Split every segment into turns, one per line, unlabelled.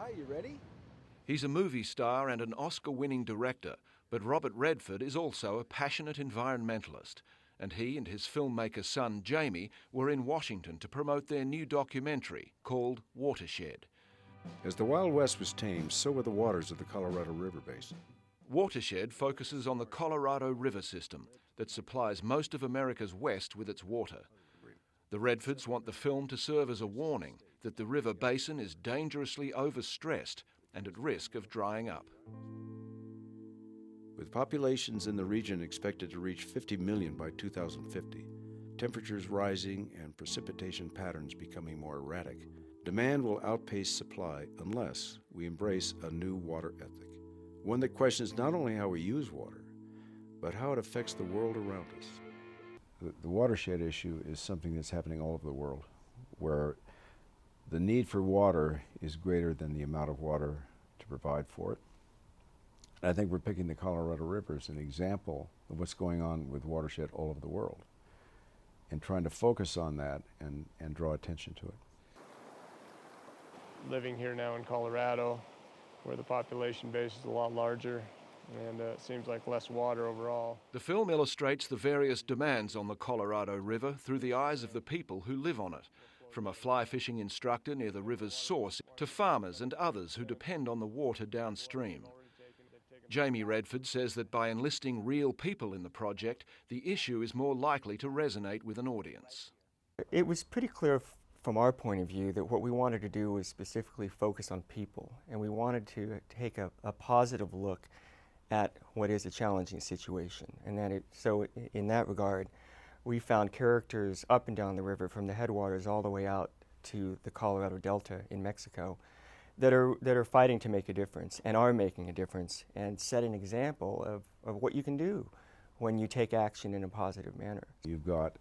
Hi, you ready?
He's a movie star and an Oscar-winning director, but Robert Redford is also a passionate environmentalist, and he and his filmmaker son Jamie were in Washington to promote their new documentary called Watershed.
As the Wild West was tamed, so were the waters of the Colorado River basin.
Watershed focuses on the Colorado River system that supplies most of America's West with its water. The Redfords want the film to serve as a warning that the river basin is dangerously overstressed and at risk of drying up.
With populations in the region expected to reach 50 million by 2050, temperatures rising and precipitation patterns becoming more erratic, demand will outpace supply unless we embrace a new water ethic, one that questions not only how we use water, but how it affects the world around us. The watershed issue is something that's happening all over the world, where the need for water is greater than the amount of water to provide for it. And I think we're picking the Colorado River as an example of what's going on with watershed all over the world, and trying to focus on that and draw attention to it.
Living here now in Colorado, where the population base is a lot larger, and it seems like less water overall.
The film illustrates the various demands on the Colorado River through the eyes of the people who live on it, from a fly fishing instructor near the river's source to farmers and others who depend on the water downstream. Jamie Redford says that by enlisting real people in the project, the issue is more likely to resonate with an audience.
It was pretty clear from our point of view that what we wanted to do was specifically focus on people, and we wanted to take a positive look at what is a challenging situation. And so in that regard, we found characters up and down the river from the headwaters all the way out to the Colorado Delta in Mexico that are fighting to make a difference and are making a difference and set an example of what you can do when you take action in a positive manner.
You've got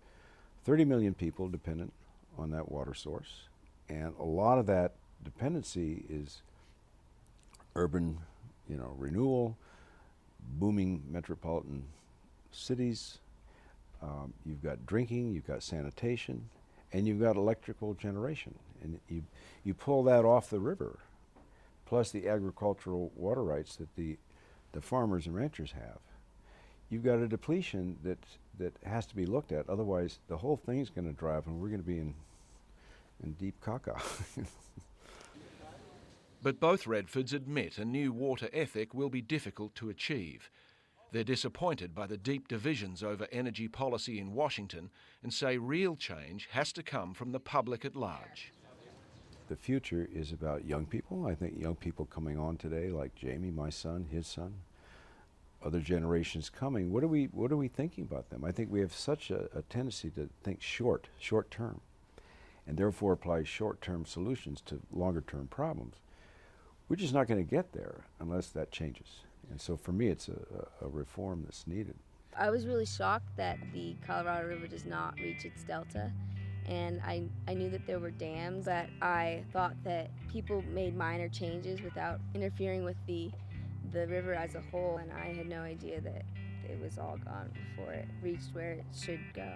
30 million people dependent on that water source, and a lot of that dependency is urban, renewal, booming metropolitan cities. You've got drinking, you've got sanitation, and you've got electrical generation. And you pull that off the river, plus the agricultural water rights that the farmers and ranchers have. You've got a depletion that has to be looked at. Otherwise, the whole thing's going to dry up, and we're going to be in deep caca.
But both Redfords admit a new water ethic will be difficult to achieve. They're disappointed by the deep divisions over energy policy in Washington and say real change has to come from the public at large.
The future is about young people. I think young people coming on today, like Jamie, my son, his son, other generations coming. What are we thinking about them? I think we have such a tendency to think short term, and therefore apply short-term solutions to longer-term problems. We're just not going to get there unless that changes. And so for me, it's a reform that's needed.
I was really shocked that the Colorado River does not reach its delta. And I knew that there were dams, but I thought that people made minor changes without interfering with the river as a whole. And I had no idea that it was all gone before it reached where it should go.